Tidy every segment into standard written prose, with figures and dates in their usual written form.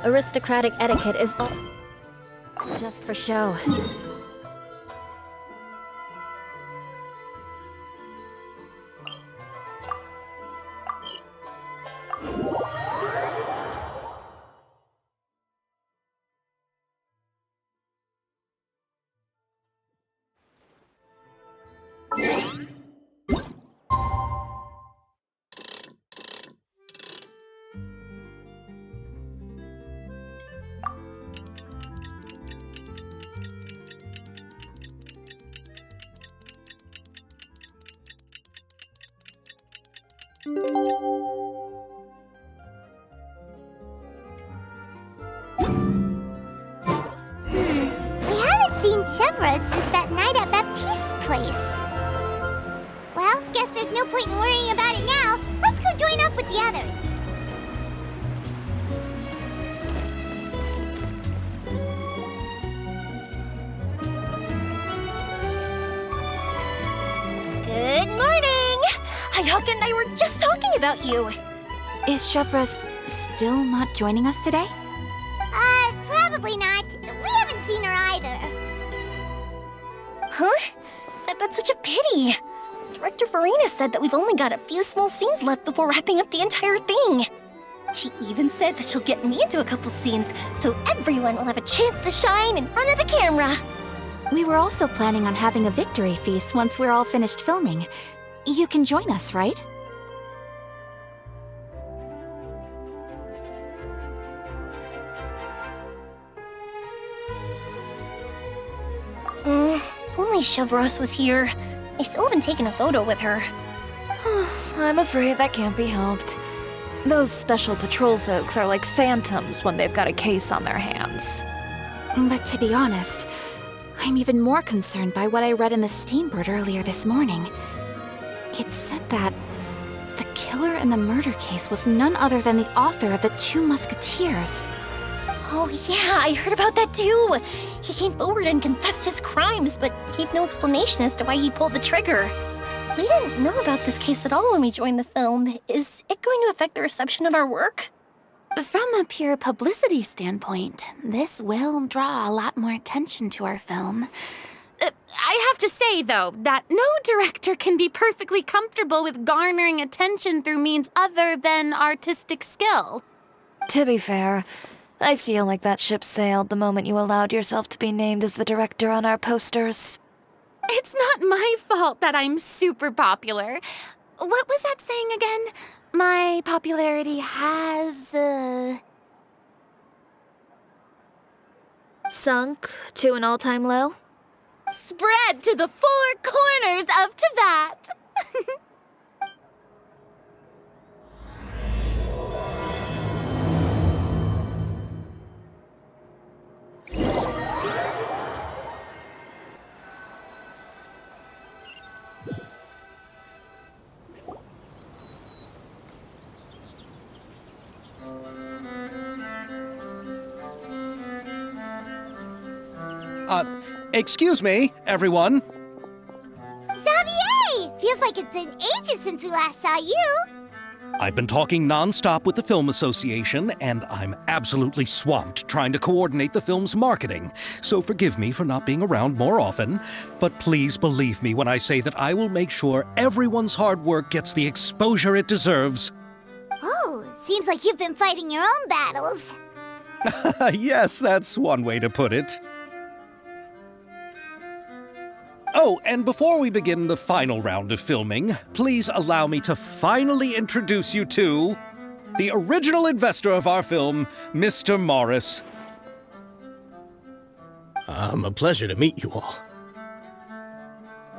Aristocratic etiquette is just for show. Chevreuse since that night at Baptiste's place. Well, guess there's no point in worrying about it now. Let's go join up with the others. Good morning! Ayaka and I were just talking about you. Is Chevreuse still not joining us today? Probably not. We haven't seen her either. Huh? That's such a pity. Director Furina said that we've only got a few small scenes left before wrapping up the entire thing. She even said that she'll get me into a couple scenes, so everyone will have a chance to shine in front of the camera. We were also planning on having a victory feast once we're all finished filming. You can join us, right? If only Chevreuse was here. I still haven't taken a photo with her. I'm afraid that can't be helped. Those special patrol folks are like phantoms when they've got a case on their hands. But to be honest, I'm even more concerned by what I read in the Steambird earlier this morning. It said that the killer in the murder case was none other than the author of the Two Musketeers. Oh yeah, I heard about that too. He came forward and confessed his crimes, but gave no explanation as to why he pulled the trigger. We didn't know about this case at all when we joined the film. Is it going to affect the reception of our work? From a pure publicity standpoint, this will draw a lot more attention to our film. I have to say, though, that no director can be perfectly comfortable with garnering attention through means other than artistic skill. To be fair, I feel like that ship sailed the moment you allowed yourself to be named as the director on our posters. It's not my fault that I'm super popular. What was that saying again? My popularity has, Sunk to an all-time low? spread to the four corners of Teyvat. Excuse me, everyone. Xavier! Feels like it's been ages since we last saw you. I've been talking non-stop with the Film Association, and I'm absolutely swamped trying to coordinate the film's marketing. So forgive me for not being around more often, but please believe me when I say that I will make sure everyone's hard work gets the exposure it deserves. Oh, seems like you've been fighting your own battles. Yes, that's one way to put it. Oh, and before we begin the final round of filming, please allow me to finally introduce you to the original investor of our film, Mr. Morris. A pleasure to meet you all.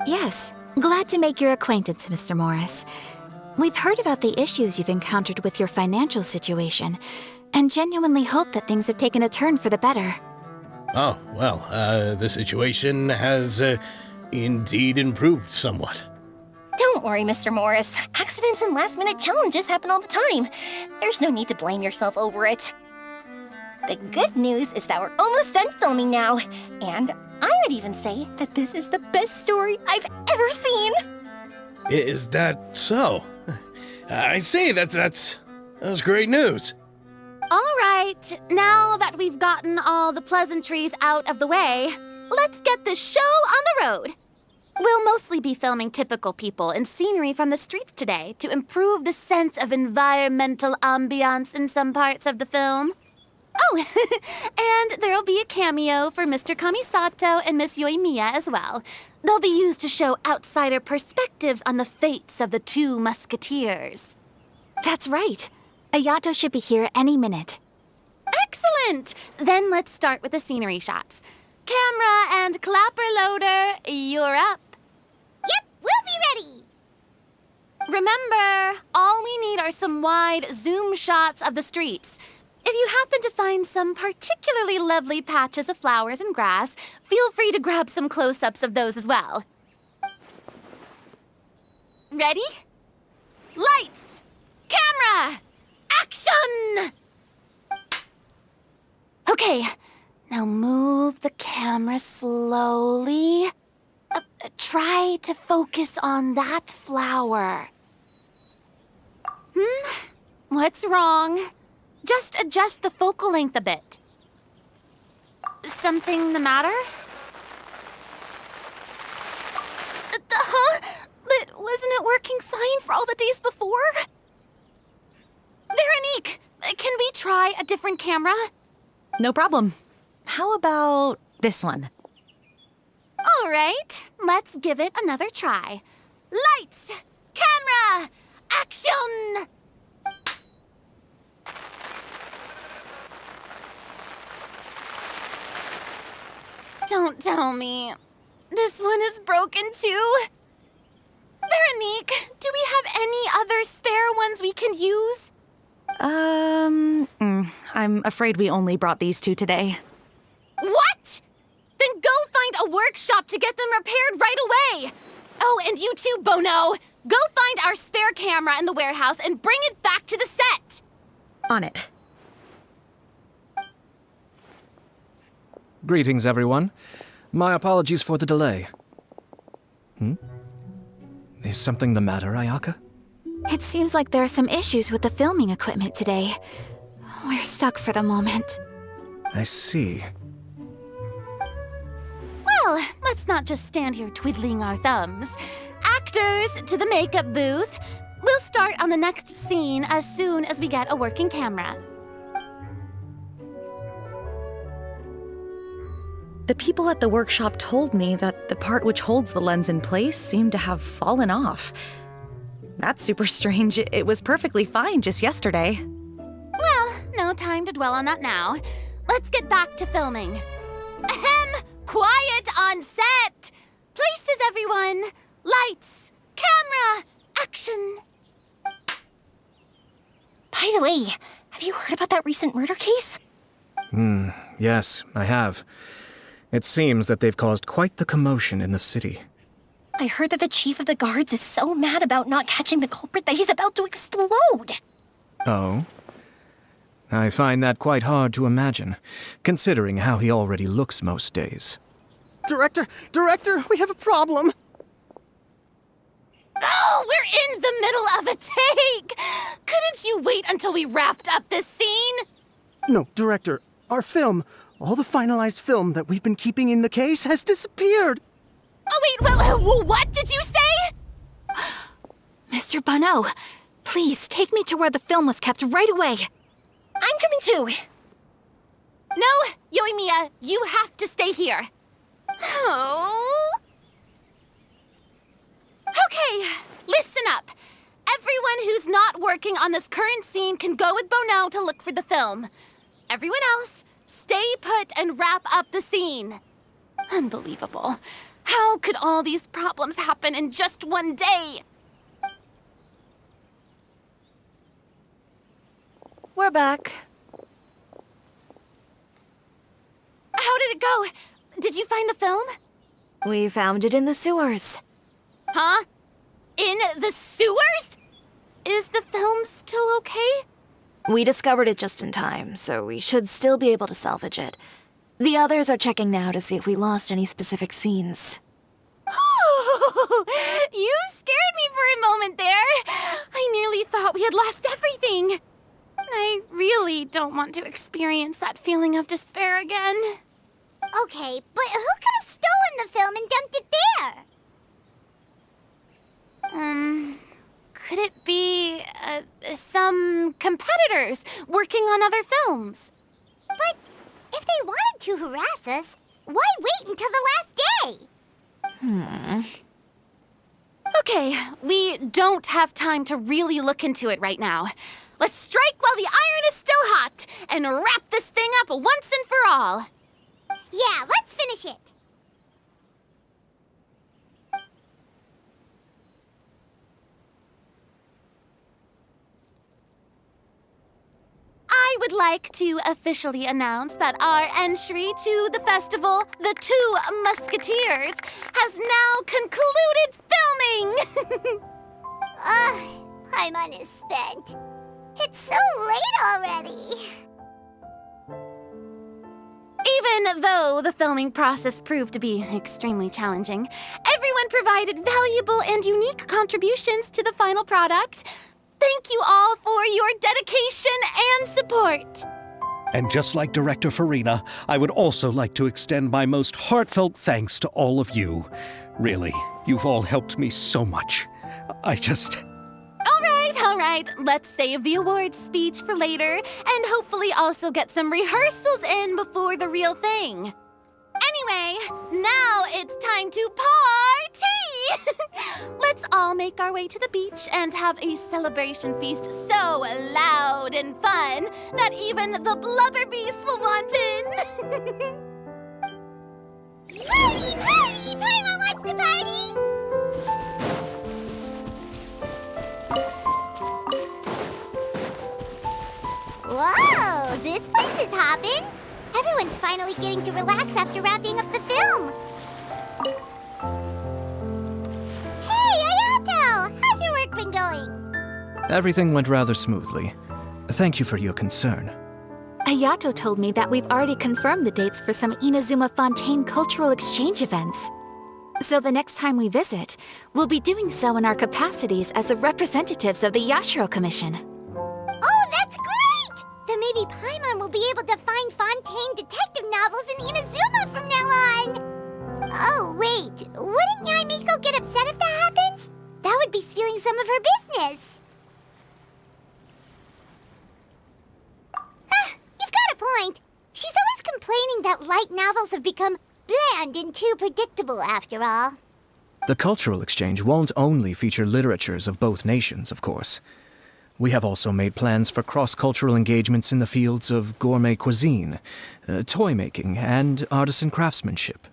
Yes, glad to make your acquaintance, Mr. Morris. We've heard about the issues you've encountered with your financial situation, and genuinely hope that things have taken a turn for the better. Oh, well, the situation has, indeed improved somewhat. Don't worry, Mr. Morris. Accidents and last-minute challenges happen all the time. There's no need to blame yourself over it. The good news is that we're almost done filming now, and I would even say that this is the best story I've ever seen. Is that so? I say, that's great news. All right, now that we've gotten all the pleasantries out of the way, let's get this show on the road. We'll mostly be filming typical people and scenery from the streets today to improve the sense of environmental ambiance in some parts of the film. Oh, and there'll be a cameo for Mr. Kamisato and Miss Yoimiya as well. They'll be used to show outsider perspectives on the fates of the two musketeers. That's right. Ayato should be here any minute. Excellent! Then let's start with the scenery shots. Camera and clapper loader, you're up. Yep, we'll be ready. Remember, all we need are some wide zoom shots of the streets. If you happen to find some particularly lovely patches of flowers and grass, feel free to grab some close-ups of those as well. Ready? Lights! Camera! Action! Okay, now move the camera slowly. Try to focus on that flower. What's wrong? Just adjust the focal length a bit. Something the matter? But wasn't it working fine for all the days before? Veronique, can we try a different camera? No problem. How about this one? All right, let's give it another try. Lights! Camera! Action! Don't tell me. This one is broken too? Veronique, do we have any other spare ones we can use? I'm afraid we only brought these two today. What? Then go find a workshop to get them repaired right away. Oh, and you too, Bono. Go find our spare camera in the warehouse and bring it back to the set. On it. Greetings, everyone. My apologies for the delay. Is something the matter, Ayaka? It seems like there are some issues with the filming equipment today. We're stuck for the moment. I see. Well, let's not just stand here twiddling our thumbs. Actors, to the makeup booth. We'll start on the next scene as soon as we get a working camera. The people at the workshop told me that the part which holds the lens in place seemed to have fallen off. That's super strange. It was perfectly fine just yesterday. Well, no time to dwell on that now. Let's get back to filming. Ahem! Quiet on set! Places, everyone! Lights! Camera! Action! By the way, have you heard about that recent murder case? Yes, I have. It seems that they've caused quite the commotion in the city. I heard that the chief of the guards is so mad about not catching the culprit that he's about to explode. Oh? I find that quite hard to imagine, considering how he already looks most days. Director, we have a problem. Oh, we're in the middle of a take! Couldn't you wait until we wrapped up this scene? No, Director, our film, all the finalized film that we've been keeping in the case has disappeared. Oh, wait, well, what did you say? Mr. Bono, please take me to where the film was kept right away. I'm coming too. No, Yoimiya, you have to stay here. Oh. Okay, listen up. Everyone who's not working on this current scene can go with Bono to look for the film. Everyone else, stay put and wrap up the scene. Unbelievable. How could all these problems happen in just one day? We're back. How did it go? Did you find the film? We found it in the sewers. Huh? In the sewers? Is the film still okay? We discovered it just in time, so we should still be able to salvage it. The others are checking now to see if we lost any specific scenes. Oh, you scared me for a moment there. I nearly thought we had lost everything. I really don't want to experience that feeling of despair again. Okay, but who could have stolen the film and dumped it there? Could it be, some competitors working on other films? But if they wanted to harass us, why wait until the last day? Okay, we don't have time to really look into it right now. Let's strike while the iron is still hot and wrap this thing up once and for all. Yeah, let's finish it. I would like to officially announce that our entry to the festival, The Two Musketeers, has now concluded filming! Paimon is spent. It's so late already. Even though the filming process proved to be extremely challenging, everyone provided valuable and unique contributions to the final product. Thank you all for your dedication and support. And just like Director Furina, I would also like to extend my most heartfelt thanks to all of you. Really, you've all helped me so much. All right, let's save the awards speech for later and hopefully also get some rehearsals in before the real thing. Anyway, now it's time to party! Let's all make our way to the beach and have a celebration feast so loud and fun that even the blubber beast will want in. Party, party! Paimon wants to party! Whoa, this place is hopping. Everyone's finally getting to relax after wrapping up the film. Hey, Ayato! How's your work been going? Everything went rather smoothly. Thank you for your concern. Ayato told me that we've already confirmed the dates for some Inazuma Fontaine cultural exchange events. So the next time we visit, we'll be doing so in our capacities as the representatives of the Yashiro Commission. Oh, that's great! Then maybe Paimon will be able to find Fontaine detective novels in Inazuma from now on! Oh, wait. Wouldn't Yoimiya get upset if that happens? That would be stealing some of her business. You've got a point. She's always complaining that light novels have become bland and too predictable after all. The cultural exchange won't only feature literatures of both nations, of course. We have also made plans for cross-cultural engagements in the fields of gourmet cuisine, toy making, and artisan craftsmanship.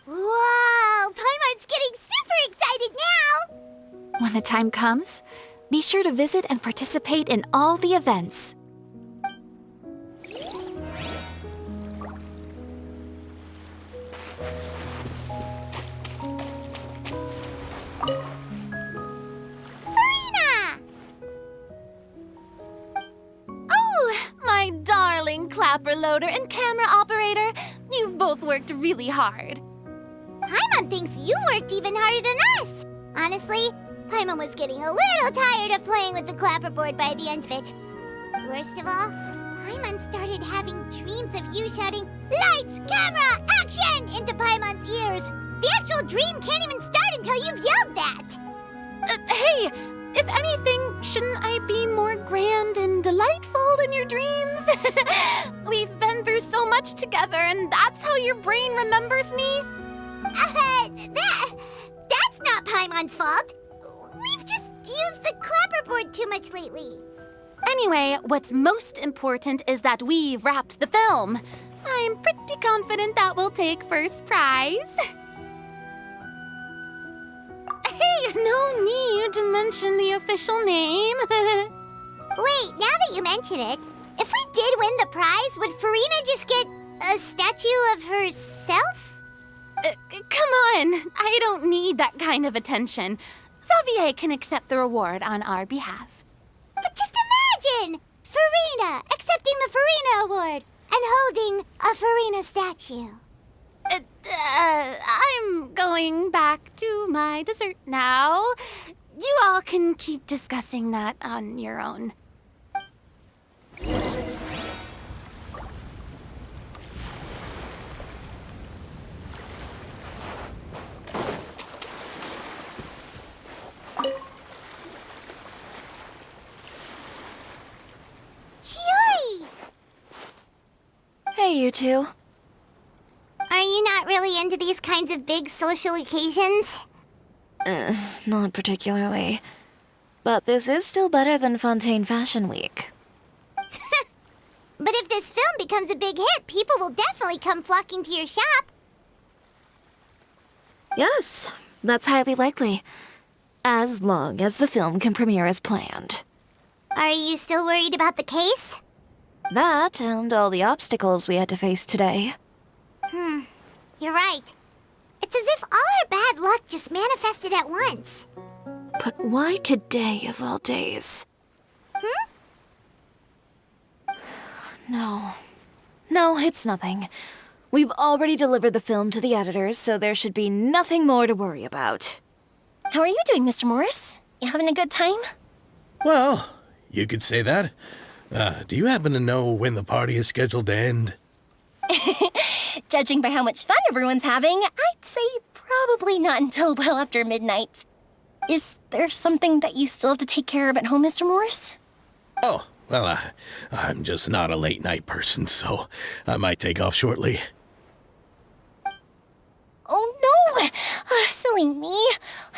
Whoa! Paimon's getting super excited now! When the time comes, be sure to visit and participate in all the events. My darling clapper loader and camera operator, you've both worked really hard. Paimon thinks you worked even harder than us. Honestly, Paimon was getting a little tired of playing with the clapperboard by the end of it. Worst of all, Paimon started having dreams of you shouting, "Lights, camera, action!" into Paimon's ears. The actual dream can't even start until you've yelled that. Hey, if anything, shouldn't I be more grand and delightful in your dreams? We've been through so much together, and that's how your brain remembers me? That's not Paimon's fault. We've just used the clapperboard too much lately. Anyway, what's most important is that we've wrapped the film. I'm pretty confident that we'll take first prize. Hey, no need to mention the official name. Wait, now that you mention it, if we did win the prize, would Furina just get a statue of herself? Come on, I don't need that kind of attention. Xavier can accept the reward on our behalf. But just imagine! Furina accepting the Furina Award and holding a Furina statue. I'm going back to my dessert now. You all can keep discussing that on your own. Hey, you two. Are you not really into these kinds of big social occasions? Not particularly. But this is still better than Fontaine Fashion Week. But if this film becomes a big hit, people will definitely come flocking to your shop. Yes, that's highly likely. As long as the film can premiere as planned. Are you still worried about the case? That and all the obstacles we had to face today. You're right. It's as if all our bad luck just manifested at once. But why today of all days? No, it's nothing. We've already delivered the film to the editors, so there should be nothing more to worry about. How are you doing, Mr. Morris? You having a good time? Well, you could say that. Do you happen to know when the party is scheduled to end? Judging by how much fun everyone's having, I'd say probably not until well after midnight. Is there something that you still have to take care of at home, Mr. Morris? Oh, well, I'm just not a late night person, so I might take off shortly. Oh no! Silly me.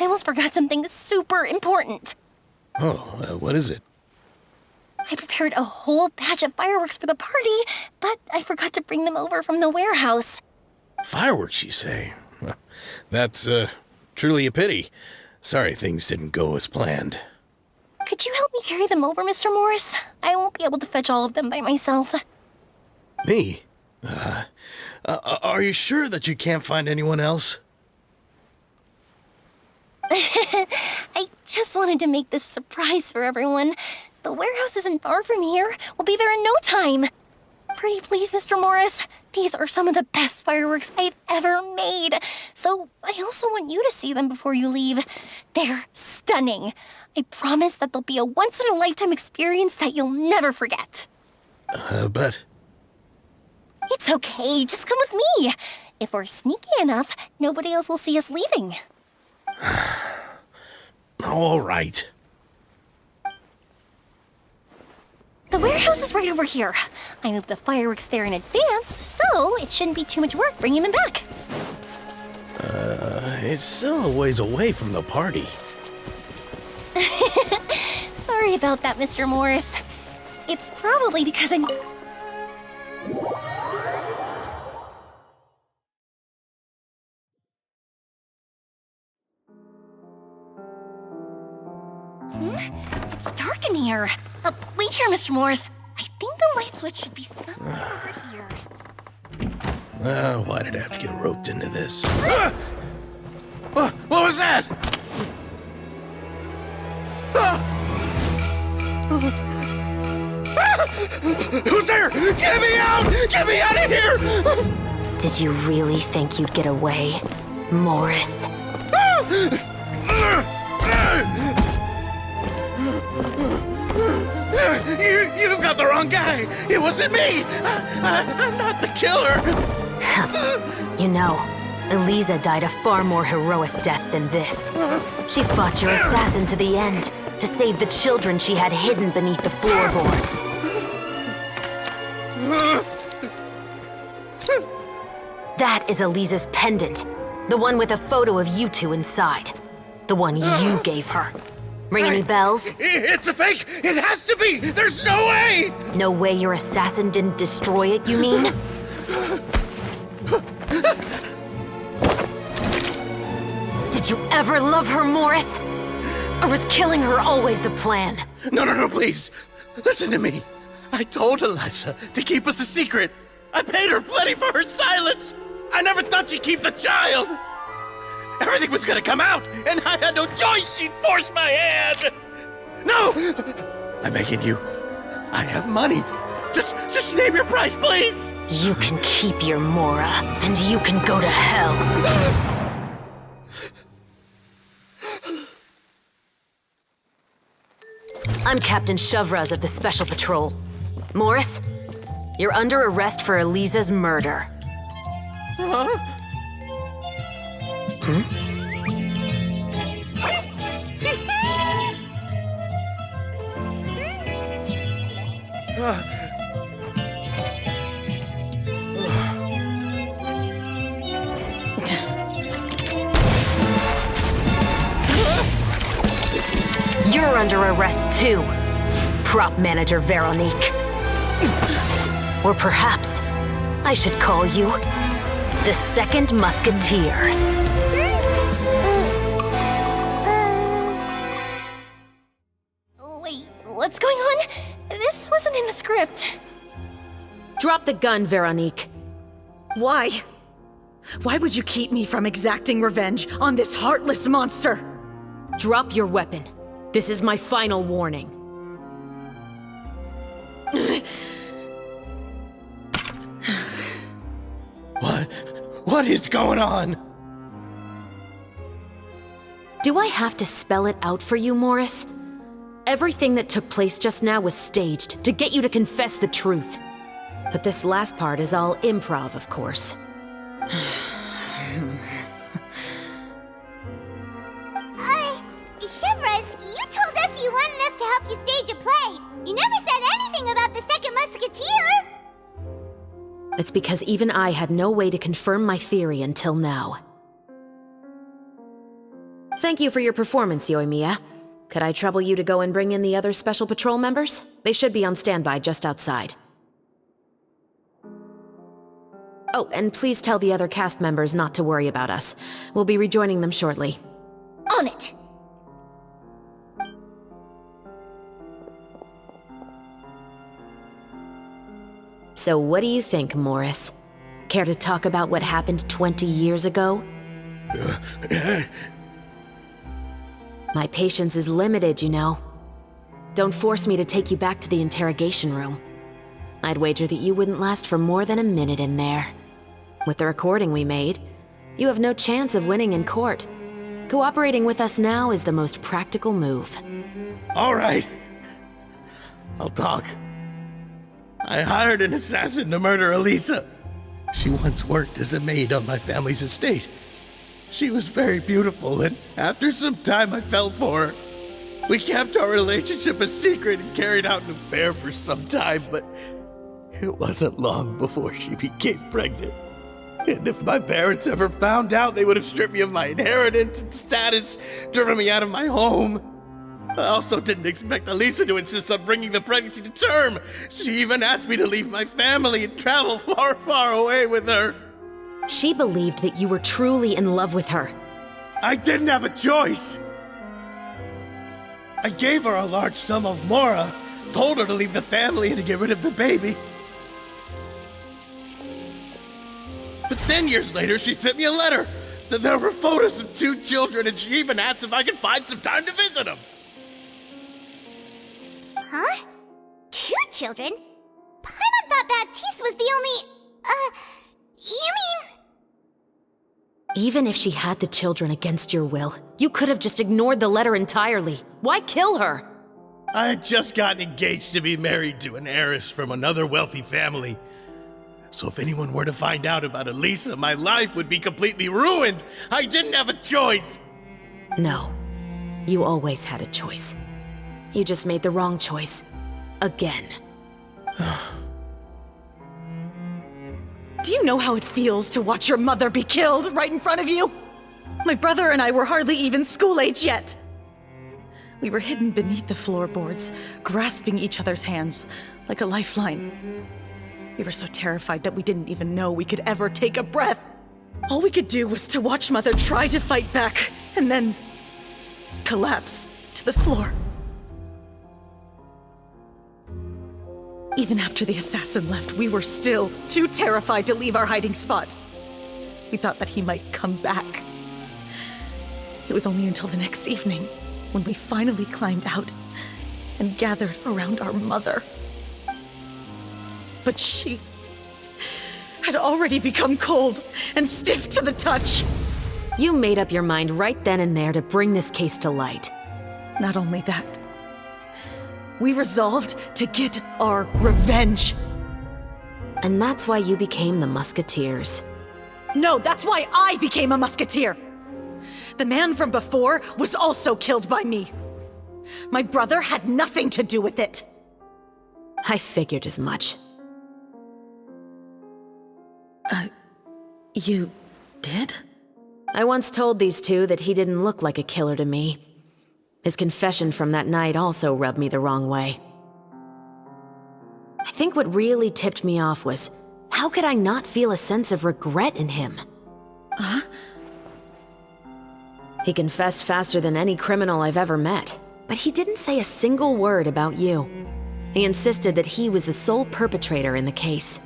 I almost forgot something super important. Oh, what is it? I prepared a whole batch of fireworks for the party, but I forgot to bring them over from the warehouse. Fireworks, you say? Well, that's truly a pity. Sorry things didn't go as planned. Could you help me carry them over, Mr. Morris? I won't be able to fetch all of them by myself. Me? Are you sure that you can't find anyone else? I just wanted to make this a surprise for everyone. The warehouse isn't far from here. We'll be there in no time. Pretty please, Mr. Morris. These are some of the best fireworks I've ever made. So I also want you to see them before you leave. They're stunning. I promise that they'll be a once-in-a-lifetime experience that you'll never forget. But... It's okay. Just come with me. If we're sneaky enough, nobody else will see us leaving. All right. The warehouse is right over here. I moved the fireworks there in advance, so it shouldn't be too much work bringing them back. It's still a ways away from the party. Sorry about that, Mr. Morris. It's probably because I'm... It's dark in here. Wait here, Mr. Morris. I think the light switch should be somewhere over here. Why did I have to get roped into this? What was that? Who's there? Get me out! Get me out of here! Did you really think you'd get away, Morris? You've got the wrong guy. It wasn't me. I'm not the killer. You know, Eliza died a far more heroic death than this. She fought your assassin to the end to save the children she had hidden beneath the floorboards. That is Eliza's pendant, the one with a photo of you two inside. The one you gave her. Ring any bells? It's a fake! It has to be! There's no way! No way your assassin didn't destroy it, you mean? Did you ever love her, Morris? Or was killing her always the plan? No, please. Listen to me. I told Eliza to keep us a secret. I paid her plenty for her silence. I never thought she'd keep the child. Everything was gonna come out, and I had no choice. She forced my hand. No! I'm begging you. I have money. Just name your price, please. You can keep your Mora, and you can go to hell. I'm Captain Chevreuse of the Special Patrol. Morris, you're under arrest for Eliza's murder. under arrest too, prop manager Veronique. Or perhaps I should call you the second musketeer. Wait, what's going on? This wasn't in the script. Drop the gun, Veronique. Why? Why would you keep me from exacting revenge on this heartless monster? Drop your weapon. This is my final warning. What is going on? Do I have to spell it out for you, Morris? Everything that took place just now was staged to get you to confess the truth. But this last part is all improv, of course. Chevreuse, you told us you wanted us to help you stage a play. You never said anything about the second musketeer. It's because even I had no way to confirm my theory until now. Thank you for your performance, Yoimiya. Could I trouble you to go and bring in the other Special Patrol members? They should be on standby just outside. Oh, and please tell the other cast members not to worry about us. We'll be rejoining them shortly. On it! So what do you think, Morris? Care to talk about what happened 20 years ago? My patience is limited, you know. Don't force me to take you back to the interrogation room. I'd wager that you wouldn't last for more than a minute in there. With the recording we made, you have no chance of winning in court. Cooperating with us now is the most practical move. All right. I'll talk. I hired an assassin to murder Elisa. She once worked as a maid on my family's estate. She was very beautiful, and after some time I fell for her. We kept our relationship a secret and carried out an affair for some time, but it wasn't long before she became pregnant. And if my parents ever found out, they would have stripped me of my inheritance and status, driven me out of my home. I also didn't expect Elisa to insist on bringing the pregnancy to term. She even asked me to leave my family and travel far, far away with her. She believed that you were truly in love with her. I didn't have a choice. I gave her a large sum of mora, told her to leave the family and to get rid of the baby. But then years later, she sent me a letter. There were photos of 2 children, and she even asked if I could find some time to visit them. Huh? 2 children? Paimon thought Baptiste was the only... you mean... Even if she had the children against your will, you could have just ignored the letter entirely. Why kill her? I had just gotten engaged to be married to an heiress from another wealthy family. So if anyone were to find out about Elisa, my life would be completely ruined. I didn't have a choice. No, you always had a choice. You just made the wrong choice. Again. Do you know how it feels to watch your mother be killed right in front of you? My brother and I were hardly even school age yet. We were hidden beneath the floorboards, grasping each other's hands like a lifeline. We were so terrified that we didn't even know we could ever take a breath. All we could do was to watch Mother try to fight back, and then collapse to the floor. Even after the assassin left, we were still too terrified to leave our hiding spot. We thought that he might come back. It was only until the next evening when we finally climbed out and gathered around our mother. But she had already become cold and stiff to the touch. You made up your mind right then and there to bring this case to light. Not only that, we resolved to get our revenge. And that's why you became the Musketeers. No, that's why I became a musketeer. The man from before was also killed by me. My brother had nothing to do with it. I figured as much. You did? I once told these two that he didn't look like a killer to me. His confession from that night also rubbed me the wrong way. I think what really tipped me off was, how could I not feel a sense of regret in him? Huh? He confessed faster than any criminal I've ever met, but he didn't say a single word about you. He insisted that he was the sole perpetrator in the case.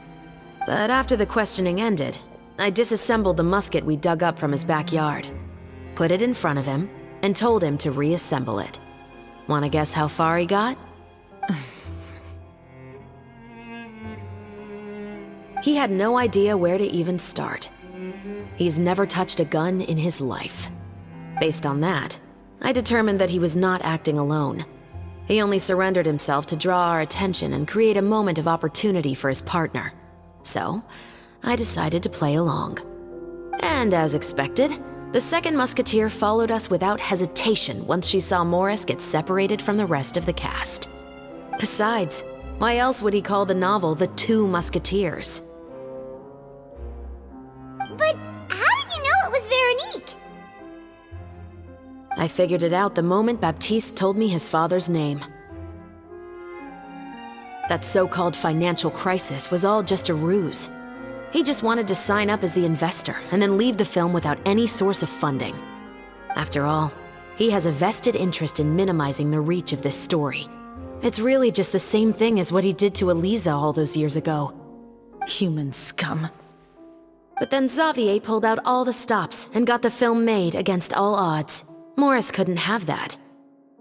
But after the questioning ended, I disassembled the musket we dug up from his backyard, put it in front of him, and told him to reassemble it. Wanna guess how far he got? He had no idea where to even start. He's never touched a gun in his life. Based on that, I determined that he was not acting alone. He only surrendered himself to draw our attention and create a moment of opportunity for his partner. So, I decided to play along. And as expected, the second musketeer followed us without hesitation once she saw Morris get separated from the rest of the cast. Besides, why else would he call the novel The Two Musketeers? But how did you know it was Veronique? I figured it out the moment Baptiste told me his father's name. That so-called financial crisis was all just a ruse. He just wanted to sign up as the investor and then leave the film without any source of funding. After all, he has a vested interest in minimizing the reach of this story. It's really just the same thing as what he did to Eliza all those years ago. Human scum. But then Xavier pulled out all the stops and got the film made against all odds. Morris couldn't have that.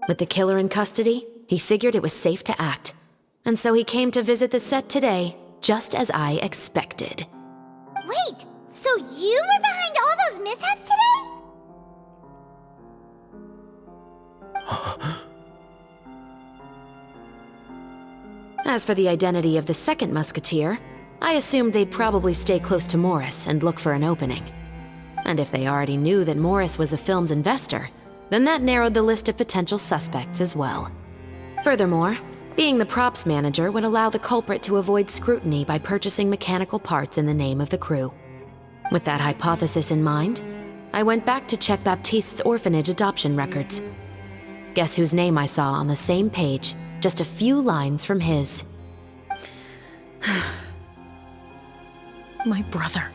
With the killer in custody, he figured it was safe to act. And so he came to visit the set today, just as I expected. Wait, so you were behind all those mishaps today? As for the identity of the second musketeer, I assumed they'd probably stay close to Morris and look for an opening. And if they already knew that Morris was the film's investor, then that narrowed the list of potential suspects as well. Furthermore, being the props manager would allow the culprit to avoid scrutiny by purchasing mechanical parts in the name of the crew. With that hypothesis in mind, I went back to check Baptiste's orphanage adoption records. Guess whose name I saw on the same page, just a few lines from his. My brother.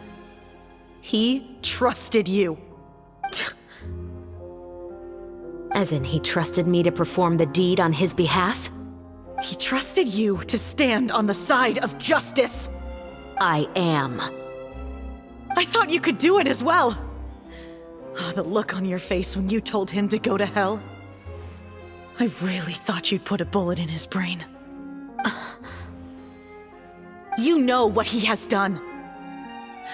He trusted you. As in, he trusted me to perform the deed on his behalf? He trusted you to stand on the side of justice. I am. I thought you could do it as well. Oh, the look on your face when you told him to go to hell. I really thought you'd put a bullet in his brain. You know what he has done.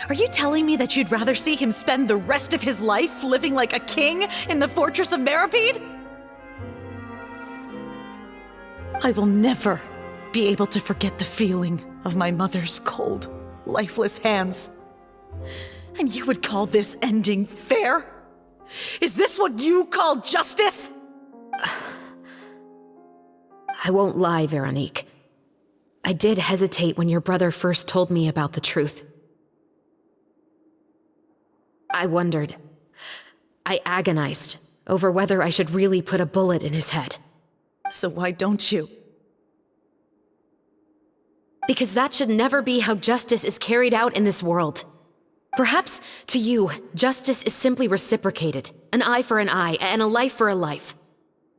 Are you telling me that you'd rather see him spend the rest of his life living like a king in the fortress of Meripede? I will never be able to forget the feeling of my mother's cold, lifeless hands. And you would call this ending fair? Is this what you call justice? I won't lie, Veronique. I did hesitate when your brother first told me about the truth. I wondered. I agonized over whether I should really put a bullet in his head. So why don't you? Because that should never be how justice is carried out in this world. Perhaps, to you, justice is simply reciprocated, an eye for an eye and a life for a life.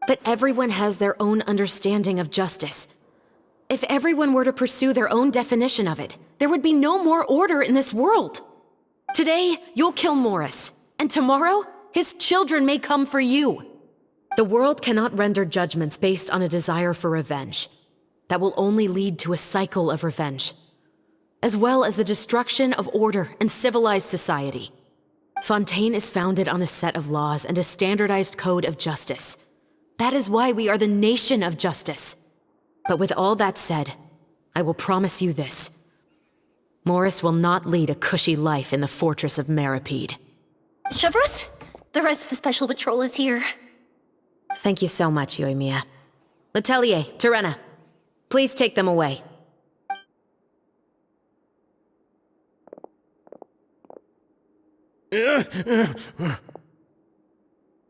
But everyone has their own understanding of justice. If everyone were to pursue their own definition of it, there would be no more order in this world. Today, you'll kill Morris, and tomorrow, his children may come for you. The world cannot render judgments based on a desire for revenge. That will only lead to a cycle of revenge, as well as the destruction of order and civilized society. Fontaine is founded on a set of laws and a standardized code of justice. That is why we are the nation of justice. But with all that said, I will promise you this. Morris will not lead a cushy life in the fortress of Meripede. Chevreuse, the rest of the special patrol is here. Thank you so much, Yoimiya. Letelier, Terena, please take them away.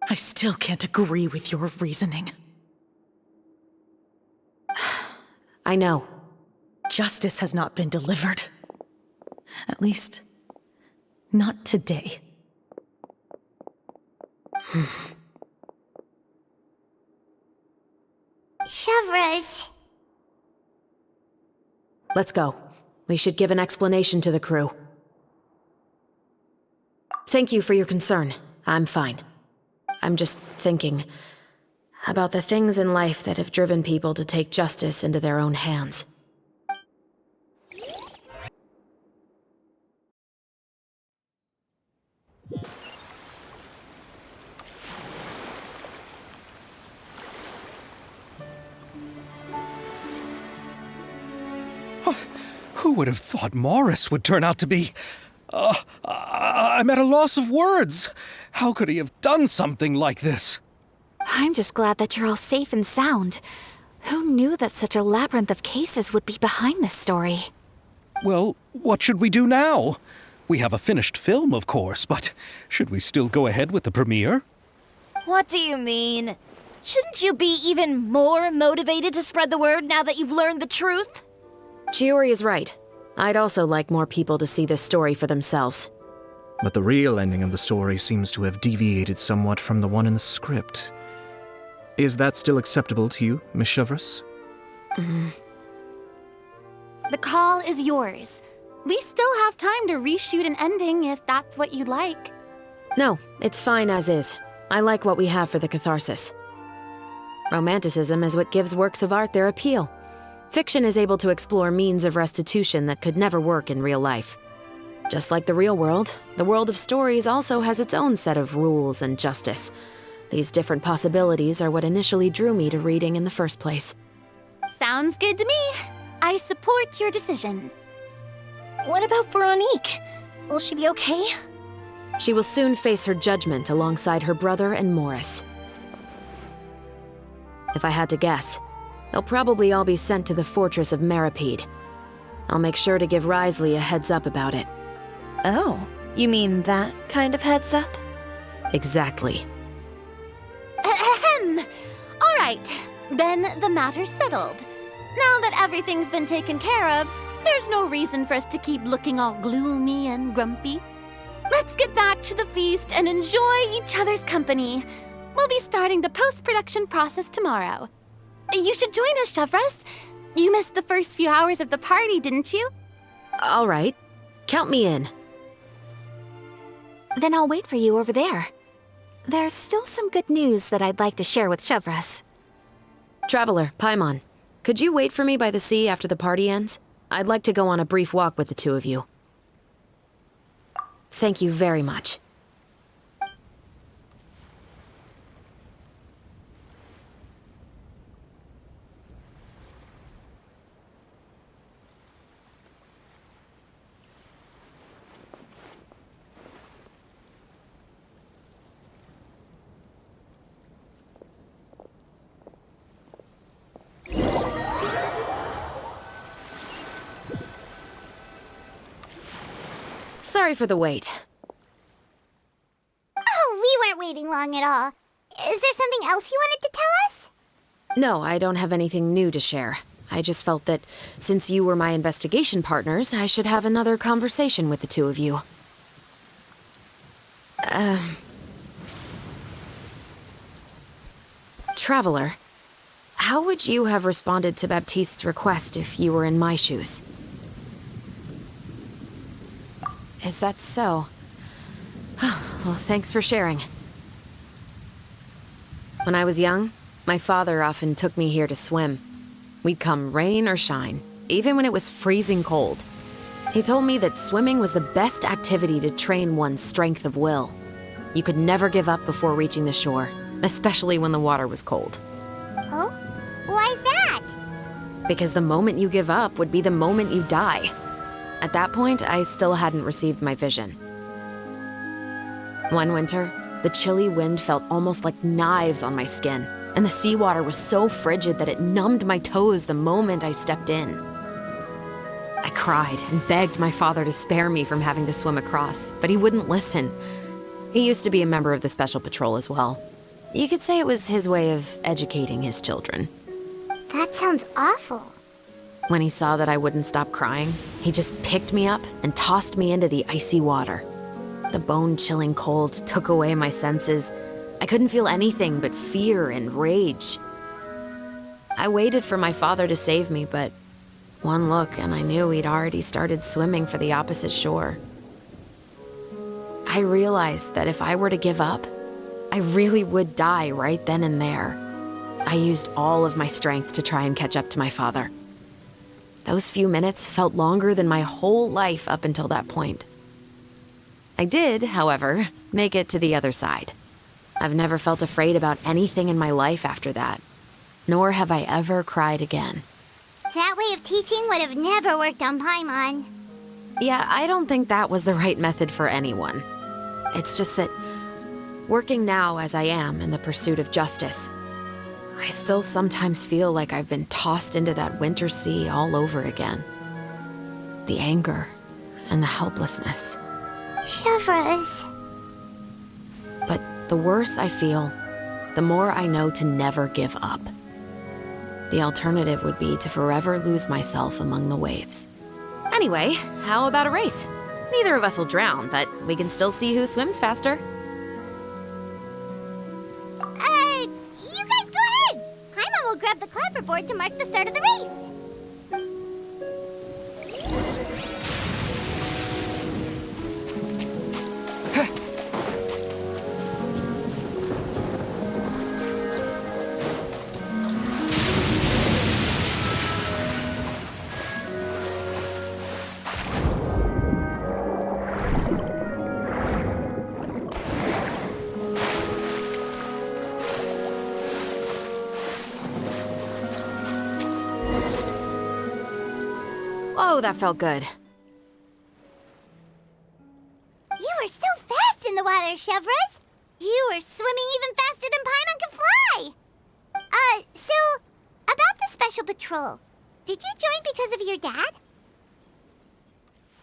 I still can't agree with your reasoning. I know. Justice has not been delivered. At least, not today. Chevreuse. Let's go. We should give an explanation to the crew. Thank you for your concern. I'm fine. I'm just thinking about the things in life that have driven people to take justice into their own hands. Who would have thought Morris would turn out to be... I'm at a loss of words. How could he have done something like this? I'm just glad that you're all safe and sound. Who knew that such a labyrinth of cases would be behind this story? Well, what should we do now? We have a finished film, of course, but should we still go ahead with the premiere? What do you mean? Shouldn't you be even more motivated to spread the word now that you've learned the truth? Chiori is right. I'd also like more people to see this story for themselves. But the real ending of the story seems to have deviated somewhat from the one in the script. Is that still acceptable to you, Miss Chevreuse? The call is yours. We still have time to reshoot an ending if that's what you'd like. No, it's fine as is. I like what we have for the catharsis. Romanticism is what gives works of art their appeal. Fiction is able to explore means of restitution that could never work in real life. Just like the real world, the world of stories also has its own set of rules and justice. These different possibilities are what initially drew me to reading in the first place. Sounds good to me. I support your decision. What about Veronique? Will she be okay? She will soon face her judgment alongside her brother and Morris. If I had to guess, they'll probably all be sent to the fortress of Meripede. I'll make sure to give Risley a heads up about it. Oh, you mean that kind of heads up? Exactly. Ahem. All right, then the matter's settled. Now that everything's been taken care of, there's no reason for us to keep looking all gloomy and grumpy. Let's get back to the feast and enjoy each other's company. We'll be starting the post-production process tomorrow. You should join us, Chevreuse. You missed the first few hours of the party, didn't you? All right. Count me in. Then I'll wait for you over there. There's still some good news that I'd like to share with Chevreuse. Traveler, Paimon, could you wait for me by the sea after the party ends? I'd like to go on a brief walk with the two of you. Thank you very much. Sorry for the wait. Oh, we weren't waiting long at all. Is there something else you wanted to tell us? No, I don't have anything new to share. I just felt that since you were my investigation partners, I should have another conversation with the two of you. Traveler, how would you have responded to Baptiste's request if you were in my shoes? Is that so? Well, thanks for sharing. When I was young, my father often took me here to swim. We'd come rain or shine, even when it was freezing cold. He told me that swimming was the best activity to train one's strength of will. You could never give up before reaching the shore, especially when the water was cold. Oh? Why's that? Because the moment you give up would be the moment you die. At that point, I still hadn't received my vision. One winter, the chilly wind felt almost like knives on my skin, and the seawater was so frigid that it numbed my toes the moment I stepped in. I cried and begged my father to spare me from having to swim across, but he wouldn't listen. He used to be a member of the Special Patrol as well, You could say it was his way of educating his children. That sounds awful. When he saw that I wouldn't stop crying, he just picked me up and tossed me into the icy water. The bone-chilling cold took away my senses. I couldn't feel anything but fear and rage. I waited for my father to save me, but one look and I knew he'd already started swimming for the opposite shore. I realized that if I were to give up, I really would die right then and there. I used all of my strength to try and catch up to my father. Those few minutes felt longer than my whole life up until that point. I did, however, make it to the other side. I've never felt afraid about anything in my life after that, nor have I ever cried again. That way of teaching would have never worked on Paimon. Yeah, I don't think that was the right method for anyone. It's just that, working now as I am in the pursuit of justice, I still sometimes feel like I've been tossed into that winter sea all over again. The anger and the helplessness. Chevreuse. But the worse I feel, the more I know to never give up. The alternative would be to forever lose myself among the waves. Anyway, how about a race? Neither of us will drown, but we can still see who swims faster. You guys go ahead! Paimon will grab the clapperboard to mark the start of the race. Oh, that felt good. You were so fast in the water, Chevreuse. You were swimming even faster than Paimon can fly. So, about the special patrol. Did you join because of your dad?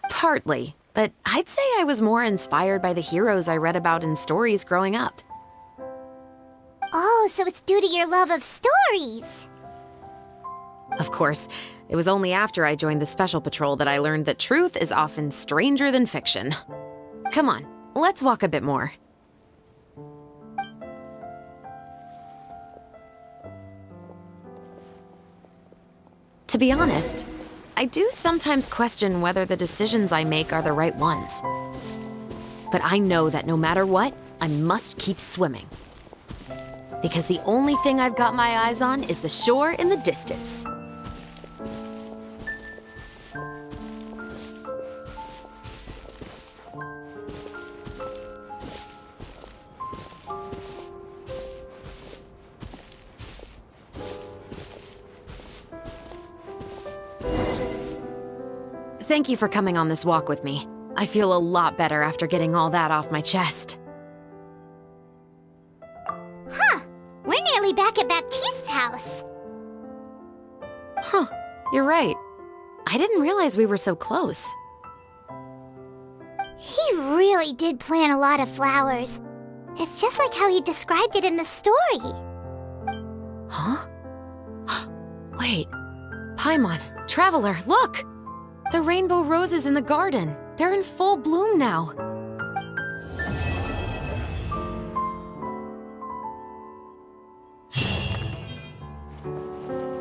Partly, but I'd say I was more inspired by the heroes I read about in stories growing up. Oh, so it's due to your love of stories. Of course, it was only after I joined the Special Patrol that I learned that truth is often stranger than fiction. Come on, let's walk a bit more. To be honest, I do sometimes question whether the decisions I make are the right ones. But I know that no matter what, I must keep swimming. Because the only thing I've got my eyes on is the shore in the distance. Thank you for coming on this walk with me. I feel a lot better after getting all that off my chest. Huh. We're nearly back at Baptiste's house. Huh. You're right. I didn't realize we were so close. He really did plant a lot of flowers. It's just like how he described it in the story. Huh? Wait. Paimon, Traveler, look! The rainbow roses in the garden. They're in full bloom now.